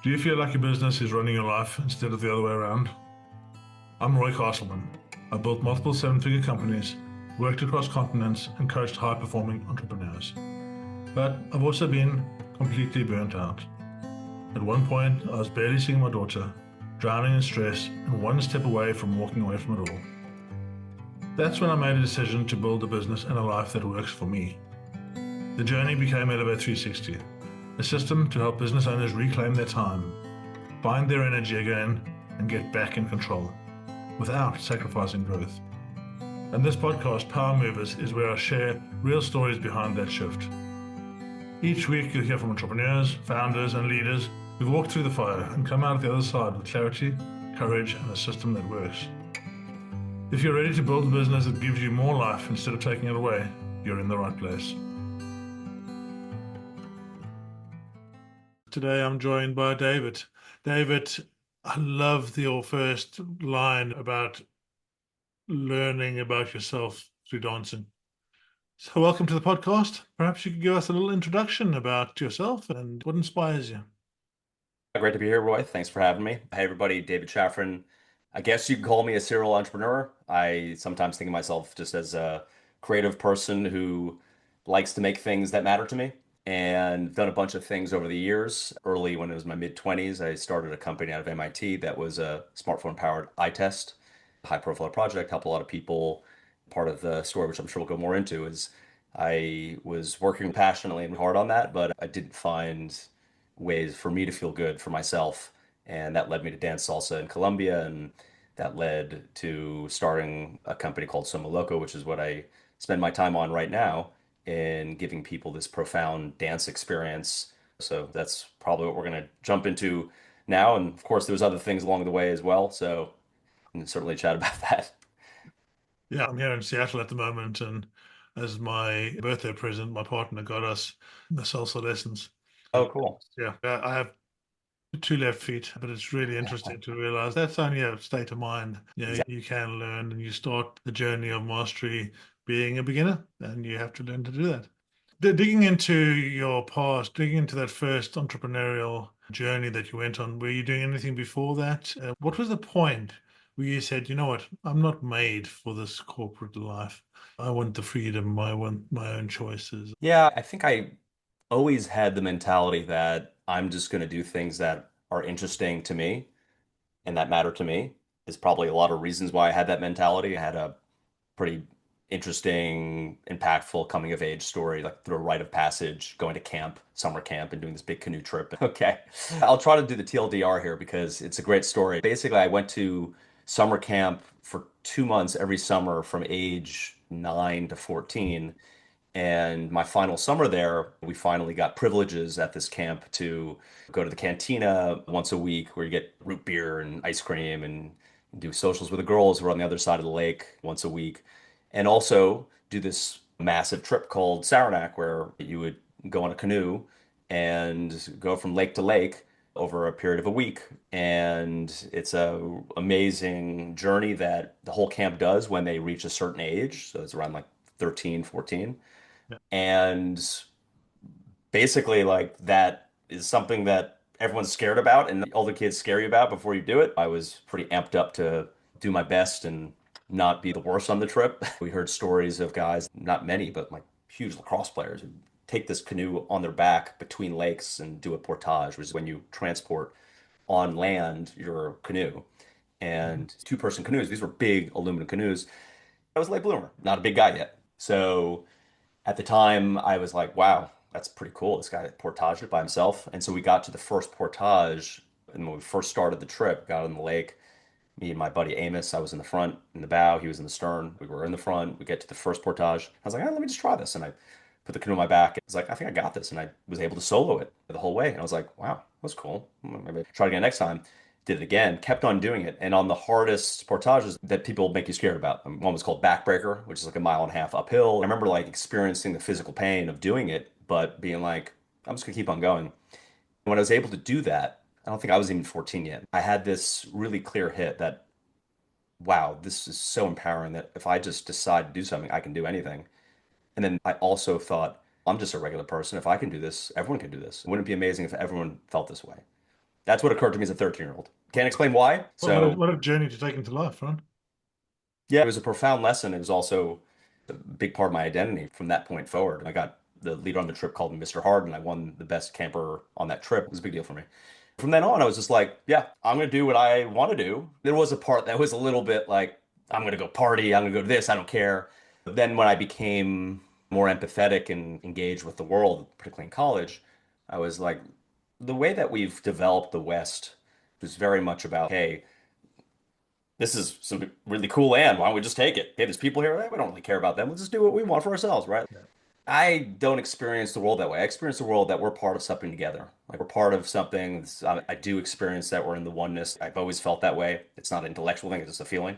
Do you feel like your business is running your life instead of the other way around? I'm Roy Castleman. I built multiple seven-figure companies, worked across continents, and coached high-performing entrepreneurs. But I've also been completely burnt out. At one point, I was barely seeing my daughter, drowning in stress, and one step away from walking away from it all. That's when I made a decision to build a business and a life that works for me. The journey became Elevate 360, a system to help business owners reclaim their time, find their energy again, and get back in control without sacrificing growth. And this podcast, Power Movers, is where I share real stories behind that shift. Each week, you'll hear from entrepreneurs, founders, and leaders who've walked through the fire and come out the other side with clarity, courage, and a system that works. If you're ready to build a business that gives you more life instead of taking it away, you're in the right place. Today, I'm joined by David. David, I love your first line about learning about yourself through dancing. So welcome to the podcast. Perhaps you could give us a little introduction about yourself and what inspires you. Great to be here, Roy. Thanks for having me. Hey, everybody, David Schafran. I guess you can call me a serial entrepreneur. I sometimes think of myself just as a creative person who likes to make things that matter to me and done a bunch of things over the years. Early, when it was my mid 20s, I started a company out of MIT that was a smartphone powered eye test, high profile project, helped a lot of people. Part of the story, which I'm sure we'll go more into, is I was working passionately and hard on that, but I didn't find ways for me to feel good for myself. And that led me to dance salsa in Colombia. And that led to starting a company called Somoloco, which is what I spend my time on right now in giving people this profound dance experience. So that's probably what we're going to jump into now. And of course, there was other things along the way as well. So we can certainly chat about that. Yeah, I'm here in Seattle at the moment, and as my birthday present, my partner got us the salsa lessons. Oh, cool. Yeah, I have two left feet, but it's really interesting to realize that's only a state of mind. Exactly. You can learn and you start the journey of mastery being a beginner, and you have to learn to do that. Digging into your past, digging into that first entrepreneurial journey that you went on, were you doing anything before that? What was the point where you said, you know what, I'm not made for this corporate life. I want the freedom. I want my own choices. Yeah, I think I always had the mentality that I'm just going to do things that are interesting to me and that matter to me. Is probably a lot of reasons why I had that mentality. I had a pretty interesting, impactful coming of age story, like through a rite of passage, going to camp, summer camp, and doing this big canoe trip. Okay. I'll try to do the TLDR here because it's a great story. Basically, I went to summer camp for 2 months every summer from age 9 to 14. And my final summer there, we finally got privileges at this camp to go to the cantina once a week where you get root beer and ice cream and do socials with the girls who are on the other side of the lake once a week. And also do this massive trip called Saranac where you would go on a canoe and go from lake to lake over a period of a week. And it's a amazing journey that the whole camp does when they reach a certain age. So it's around like 13, 14. Yeah. And basically, like that is something that everyone's scared about, and all the kids scare you about before you do it. I was pretty amped up to do my best and not be the worst on the trip. We heard stories of guys, not many, but like huge lacrosse players who take this canoe on their back between lakes and do a portage, which is when you transport on land your canoe. And two-person canoes, these were big aluminum canoes. I was a late bloomer, not a big guy yet. So at the time, I was like, wow, that's pretty cool. This guy portaged it by himself. And so we got to the first portage. And when we first started the trip, got on the lake, me and my buddy Amos, I was in the front, in the bow, he was in the stern. We were in the front. We get to the first portage. I was like, let me just try this. And I put the canoe on my back. I was like, I think I got this. And I was able to solo it the whole way. And I was like, wow, that was cool. Maybe try it again next time. Did it again, kept on doing it. And on the hardest portages that people make you scared about, one was called Backbreaker, which is like a mile and a half uphill. I remember like experiencing the physical pain of doing it, but being like, I'm just gonna keep on going. When I was able to do that, I don't think I was even 14 yet. I had this really clear hit that, wow, this is so empowering that if I just decide to do something, I can do anything. And then I also thought, I'm just a regular person. If I can do this, everyone can do this. Wouldn't it be amazing if everyone felt this way? That's what occurred to me as a 13-year-old. Can't explain why. So, What a journey to take into life, right? yeah, it was a profound lesson. It was also a big part of my identity from that point forward. I got the leader on the trip called me Mr. Hard, and I won the best camper on that trip. It was a big deal for me. From then on, I was just like, yeah, I'm going to do what I want to do. There was a part that was a little bit like, I'm going to go party, I'm going to go to this, I don't care. But then when I became more empathetic and engaged with the world, particularly in college, I was like, the way that we've developed the West is very much about, hey, this is some really cool land. Why don't we just take it? Hey, there's people here. We don't really care about them. Let's just do what we want for ourselves, right? Yeah. I don't experience the world that way. I experience the world that we're part of something together. Like we're part of something. I do experience that we're in the oneness. I've always felt that way. It's not an intellectual thing, it's just a feeling.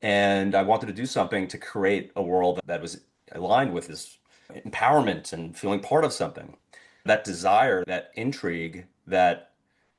And I wanted to do something to create a world that was aligned with this empowerment and feeling part of something. That desire, that intrigue, that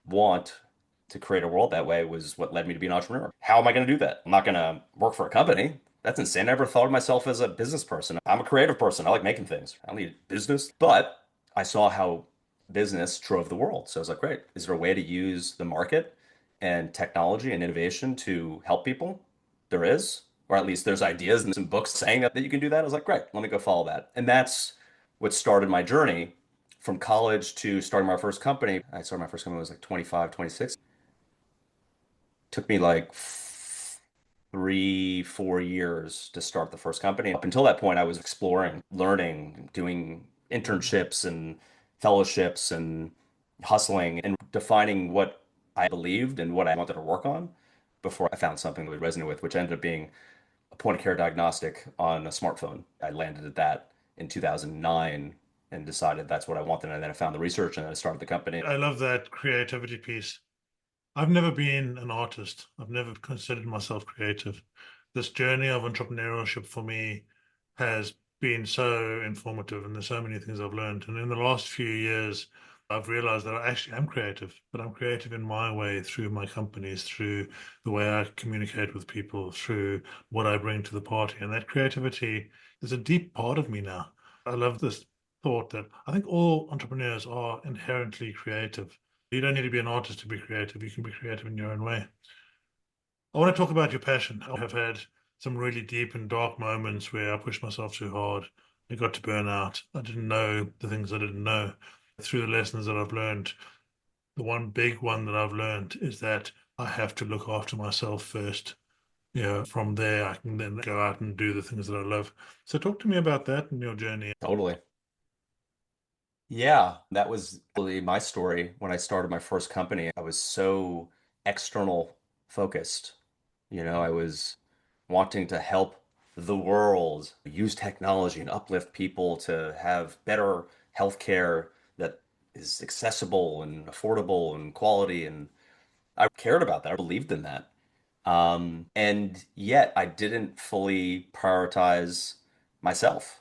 want to create a world that way was what led me to be an entrepreneur. How am I going to do that? I'm not going to work for a company. That's insane. I never thought of myself as a business person. I'm a creative person. I like making things. I don't need business. But I saw how business drove the world. So I was like, great. Is there a way to use the market and technology and innovation to help people? There is. Or at least there's ideas and some books saying that you can do that. I was like, great, let me go follow that. And that's what started my journey from college to starting my first company. I started my first company when I was like 25, 26. Took me like 3, 4 years to start the first company. Up until that point, I was exploring, learning, doing internships and fellowships and hustling and defining what I believed and what I wanted to work on before I found something that would resonate with, which ended up being a point of care diagnostic on a smartphone. I landed at that in 2009 and decided that's what I wanted. And then I found the research and then I started the company. I love that creativity piece. I've never been an artist. I've never considered myself creative. This journey of entrepreneurship for me has been so informative, and there's so many things I've learned. And in the last few years, I've realized that I actually am creative, but I'm creative in my way through my companies, through the way I communicate with people, through what I bring to the party. And that creativity is a deep part of me now. I love this thought that I think all entrepreneurs are inherently creative. You don't need to be an artist to be creative. You can be creative in your own way. I want to talk about your passion. I have had some really deep and dark moments where I pushed myself too hard. I got to burn out. I didn't know the things I didn't know. Through the lessons that I've learned, the one big one that I've learned is that I have to look after myself first. From there, I can then go out and do the things that I love. So, talk to me about that and your journey. Totally. Yeah, that was really my story when I started my first company. I was so external focused. I was wanting to help the world use technology and uplift people to have better healthcare that is accessible and affordable and quality. And I cared about that. I believed in that. And yet I didn't fully prioritize myself.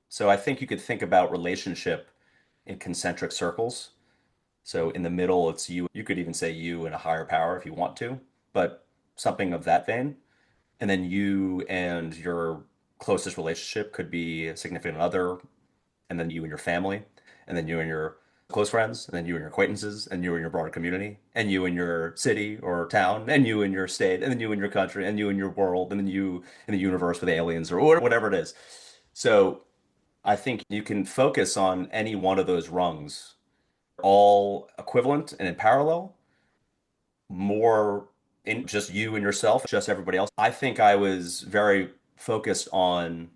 So I think you could think about relationship in concentric circles. So in the middle, it's you. You could even say you and a higher power if you want to, but something of that vein. And then you and your closest relationship could be a significant other, and then you and your family, and then you and your close friends, and then you and your acquaintances, and you and your broader community, and you and your city or town, and you and your state, and then you and your country, and you and your world, and then you in the universe with aliens or whatever it is. So I think you can focus on any one of those rungs, all equivalent and in parallel, more in just you and yourself, just everybody else. I think I was very focused on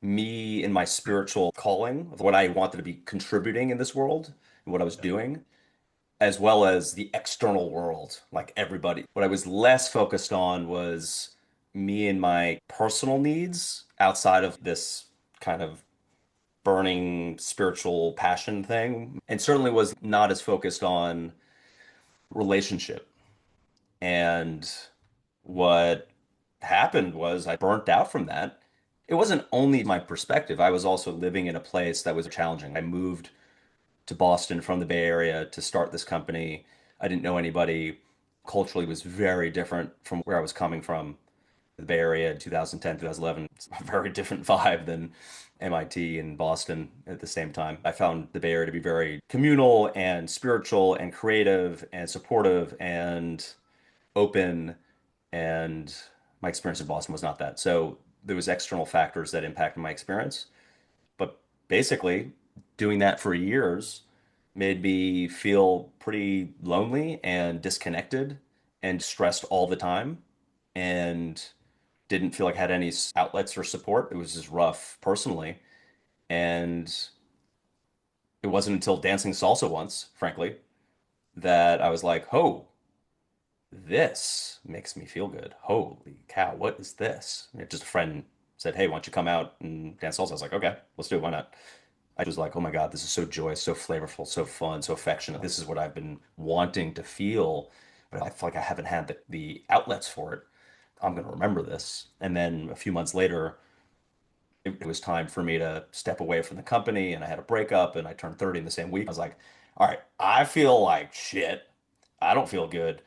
me and my spiritual calling of what I wanted to be contributing in this world and what I was doing, as well as the external world, like everybody. What I was less focused on was me and my personal needs outside of this kind of burning spiritual passion thing, and certainly was not as focused on relationship. And what happened was I burnt out from that. It wasn't only my perspective. I was also living in a place that was challenging. I moved to Boston from the Bay Area to start this company. I didn't know anybody. Culturally, it was very different from where I was coming from. The Bay Area in 2010, 2011, it's a very different vibe than MIT and Boston at the same time. I found the Bay Area to be very communal and spiritual and creative and supportive and open. And my experience in Boston was not that. So there was external factors that impacted my experience. But basically, doing that for years made me feel pretty lonely and disconnected and stressed all the time and didn't feel like I had any outlets or support. It was just rough personally. And it wasn't until dancing salsa once, frankly, that I was like, oh, this makes me feel good. Holy cow, what is this? And just a friend said, hey, why don't you come out and dance salsa? I was like, okay, let's do it. Why not? I was like, oh my God, this is so joyous, so flavorful, so fun, so affectionate. This is what I've been wanting to feel, but I feel like I haven't had the outlets for it. I'm going to remember this. And then a few months later, it was time for me to step away from the company, and I had a breakup, and I turned 30 in the same week. I was like, all right, I feel like shit. I don't feel good.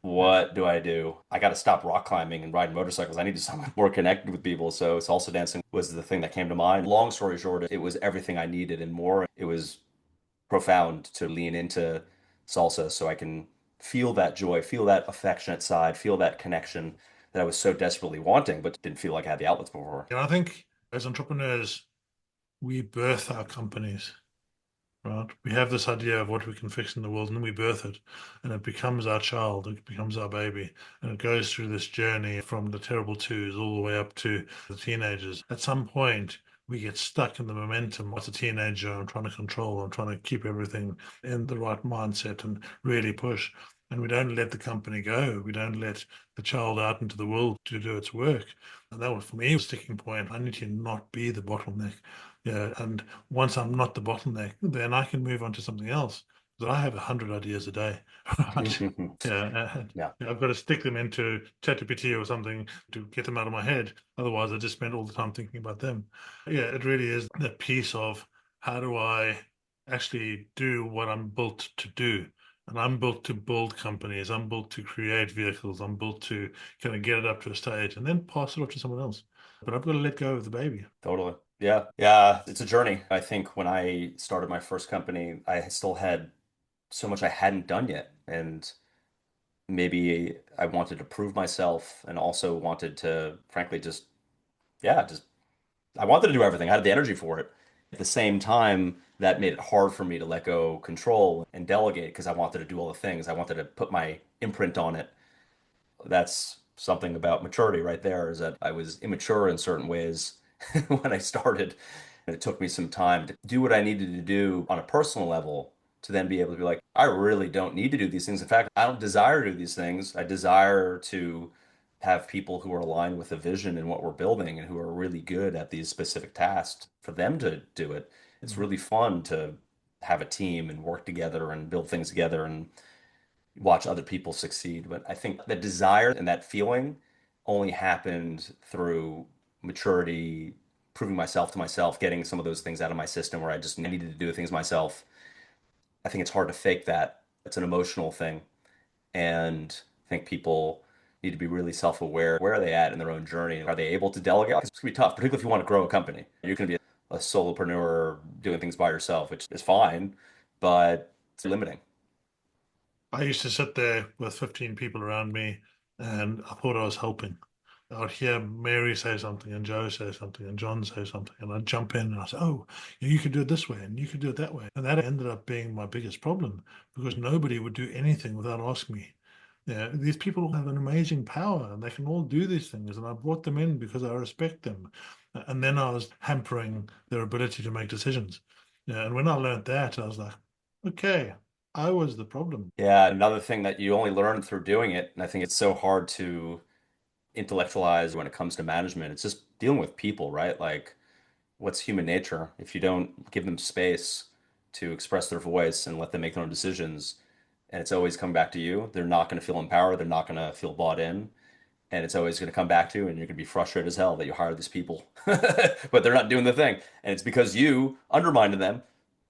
Yeah. What do I do? I got to stop rock climbing and riding motorcycles. I need to be somewhere more connected with people. So salsa dancing was the thing that came to mind. Long story short, it was everything I needed and more. It was profound to lean into salsa so I can feel that joy, feel that affectionate side, feel that connection that I was so desperately wanting, but didn't feel like I had the outlets before. And I think as entrepreneurs, we birth our companies, right? We have this idea of what we can fix in the world, and then we birth it, and it becomes our child, it becomes our baby, and it goes through this journey from the terrible twos all the way up to the teenagers. At some point, we get stuck in the momentum. As a teenager, I'm trying to control, I'm trying to keep everything in the right mindset and really push. And we don't let the company go. We don't let the child out into the world to do its work. And that was for me a sticking point. I need to not be the bottleneck. Yeah, and once I'm not the bottleneck, then I can move on to something else. But I have 100 ideas a day, right? Yeah, and Yeah, I've got to stick them into ChatGPT or something to get them out of my head. Otherwise, I just spend all the time thinking about them. Yeah, it really is that piece of how do I actually do what I'm built to do? And I'm built to build companies. I'm built to create vehicles. I'm built to kind of get it up to a stage and then pass it off to someone else. But I've got to let go of the baby. totally. Yeah. Yeah. It's a journey. I think when I started my first company, I still had so much I hadn't done yet. And maybe I wanted to prove myself and also wanted to, frankly, just, yeah, just, I wanted to do everything. I had the energy for it. At the same time, that made it hard for me to let go control and delegate because I wanted to do all the things. I wanted to put my imprint on it. That's something about maturity right there, is that I was immature in certain ways when I started. And it took me some time to do what I needed to do on a personal level to then be able to be like, I really don't need to do these things. In fact, I don't desire to do these things. I desire to have people who are aligned with the vision and what we're building and who are really good at these specific tasks for them to do it. It's Mm. really fun to have a team and work together and build things together and watch other people succeed. But I think the desire and that feeling only happened through maturity, proving myself to myself, getting some of those things out of my system where I just needed to do things myself. I think it's hard to fake that. It's an emotional thing. And I think people need to be really self-aware. Where are they at in their own journey? Are they able to delegate? It's going to be tough, particularly if you want to grow a company. You're going to be a solopreneur doing things by yourself, which is fine, but it's limiting. I used to sit there with 15 people around me and I thought I was helping. I would hear Mary say something and Joe say something and John say something, and I'd jump in and I'd say, oh, you could do it this way and you could do it that way. And that ended up being my biggest problem because nobody would do anything without asking me. Yeah, these people have an amazing power and they can all do these things. And I brought them in because I respect them. And then I was hampering their ability to make decisions. Yeah, and when I learned that, I was like, okay, I was the problem. Yeah, another thing that you only learn through doing it, and I think it's so hard to intellectualize when it comes to management. It's just dealing with people, right? Like, what's human nature? If you don't give them space to express their voice and let them make their own decisions, and it's always coming back to you, they're not going to feel empowered. They're not going to feel bought in. And it's always going to come back to you, and you're going to be frustrated as hell that you hire these people, but they're not doing the thing. And it's because you undermined them.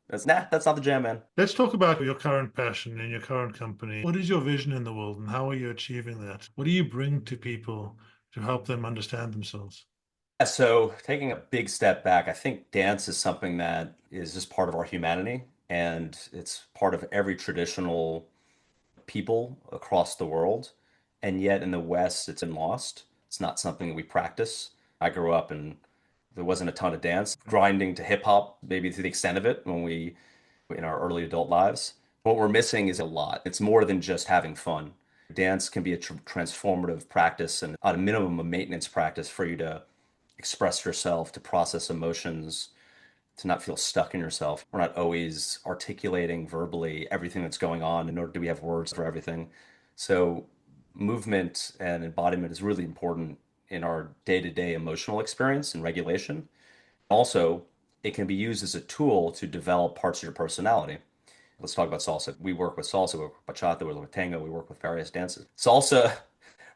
That's not the jam, man. Let's talk about your current passion in your current company. What is your vision in the world and how are you achieving that? What do you bring to people to help them understand themselves? Yeah, so taking a big step back, I think dance is something that is just part of our humanity, and it's part of every traditional people across the world. And yet in the West, it's been lost. It's not something we practice. I grew up and there wasn't a ton of dance, grinding to hip hop, maybe to the extent of it when we in our early adult lives. What we're missing is a lot. It's more than just having fun. Dance can be a transformative practice and at a minimum a maintenance practice for you to express yourself, to process emotions, to not feel stuck in yourself. We're not always articulating verbally everything that's going on, nor do we have words for everything. So movement and embodiment is really important in our day-to-day emotional experience and regulation. Also, it can be used as a tool to develop parts of your personality. Let's talk about salsa. We work with salsa, we work with bachata, we work with tango, we work with various dances. Salsa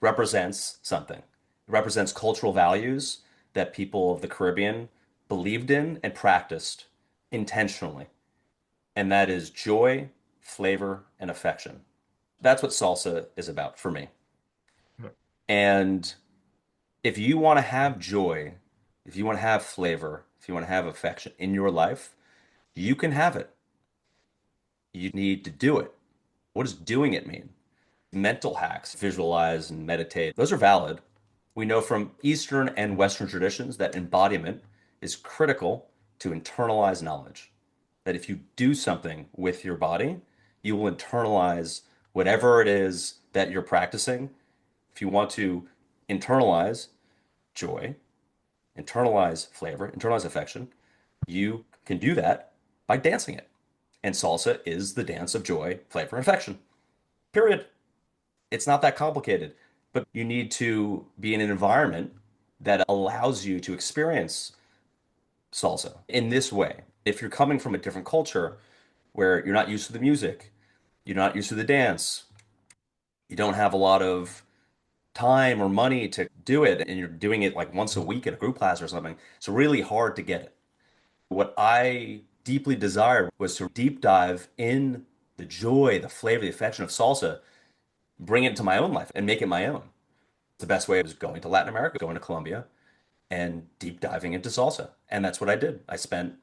represents something. It represents cultural values that people of the Caribbean believed in and practiced intentionally. And that is joy, flavor, and affection. That's what salsa is about for me. Yeah. And if you want to have joy, if you want to have flavor, if you want to have affection in your life, you can have it. You need to do it. What does doing it mean? Mental hacks, visualize and meditate, those are valid. We know from Eastern and Western traditions that embodiment is critical to internalize knowledge. That if you do something with your body, you will internalize whatever it is that you're practicing. If you want to internalize joy, internalize flavor, internalize affection, you can do that by dancing it. And salsa is the dance of joy, flavor, and affection. Period. It's not that complicated, but you need to be in an environment that allows you to experience salsa in this way. If you're coming from a different culture where you're not used to the music, you're not used to the dance, you don't have a lot of time or money to do it, and you're doing it like once a week at a group class or something, it's really hard to get it. What I deeply desired was to deep dive in the joy, the flavor, the affection of salsa, bring it to my own life and make it my own. The best way was going to Latin America, going to Colombia, and deep diving into salsa. And that's what I did. I spent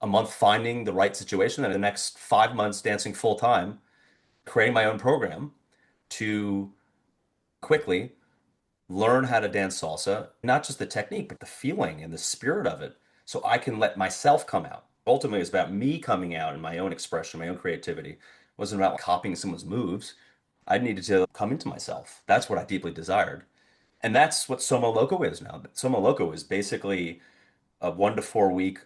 a month finding the right situation, and the next 5 months dancing full time, creating my own program to quickly learn how to dance salsa, not just the technique, but the feeling and the spirit of it, so I can let myself come out. Ultimately, it's about me coming out in my own expression, my own creativity. It wasn't about copying someone's moves. I needed to come into myself. That's what I deeply desired. And that's what Somoloco is now. Somoloco is basically a 1 to 4 week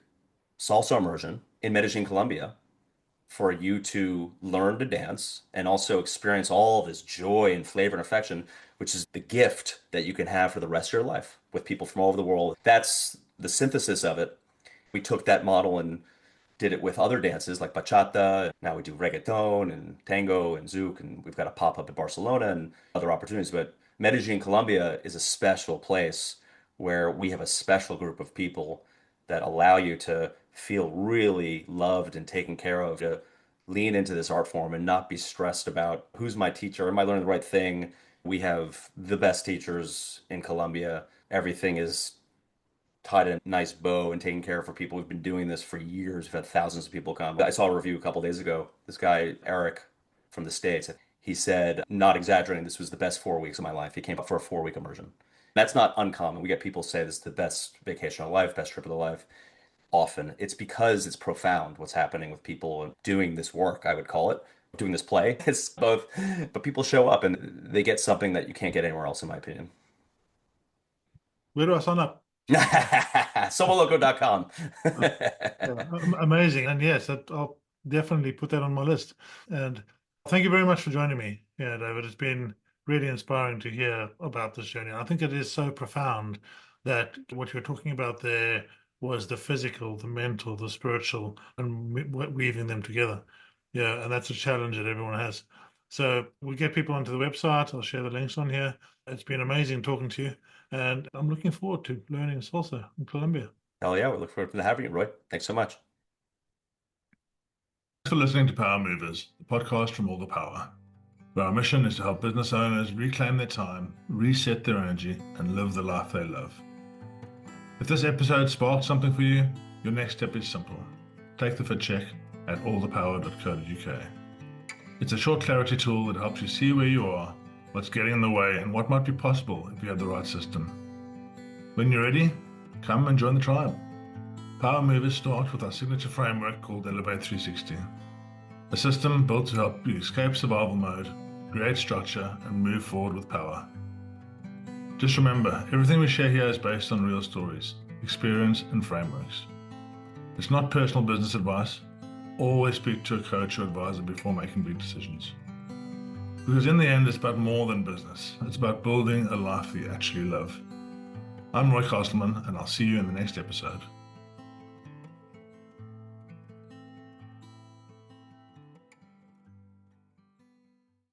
salsa immersion in Medellin, Colombia, for you to learn to dance and also experience all of this joy and flavor and affection, which is the gift that you can have for the rest of your life with people from all over the world. That's the synthesis of it. We took that model and did it with other dances like bachata. Now we do reggaeton and tango and zouk, and we've got a pop up in Barcelona and other opportunities. But Medellin, Colombia is a special place where we have a special group of people that allow you to feel really loved and taken care of, to lean into this art form and not be stressed about who's my teacher, am I learning the right thing? We have the best teachers in Colombia. Everything is tied in a nice bow and taken care of for people. We've been doing this for years. We've had thousands of people come. I saw a review a couple days ago. This guy, Eric from the States, he said, not exaggerating, this was the best 4 weeks of my life. He came up for a 4 week immersion. That's not uncommon. We get people say this is the best vacation of life, best trip of their life. Often it's because it's profound what's happening with people doing this work, I would call it, doing this play. It's both, but people show up and they get something that you can't get anywhere else, in my opinion. Where do I sign up? Somoloco.com. Uh, Amazing. And yes, I'll definitely put that on my list. And thank you very much for joining me. Yeah, David, it's been really inspiring to hear about this journey. I think it is so profound that what you're talking about there was the physical, the mental, the spiritual, and weaving them together. Yeah, and that's a challenge that everyone has. So we get people onto the website. I'll share the links on here. It's been amazing talking to you, and I'm looking forward to learning salsa in Colombia. Hell yeah, we look forward to having you, Roy. Thanks so much. Thanks for listening to Power Movers, the podcast from All the Power. where our mission is to help business owners reclaim their time, reset their energy, and live the life they love. If this episode sparked something for you, your next step is simple. Take the fit check at allthepower.co.uk. It's a short clarity tool that helps you see where you are, what's getting in the way, and what might be possible if you have the right system. When you're ready, come and join the tribe. Power movers start with our signature framework called Elevate 360, a system built to help you escape survival mode, create structure, and move forward with power. Just remember, everything we share here is based on real stories, experience, and frameworks. It's not personal business advice. Always speak to a coach or advisor before making big decisions. Because in the end, it's about more than business. It's about building a life that you actually love. I'm Roy Castleman, and I'll see you in the next episode.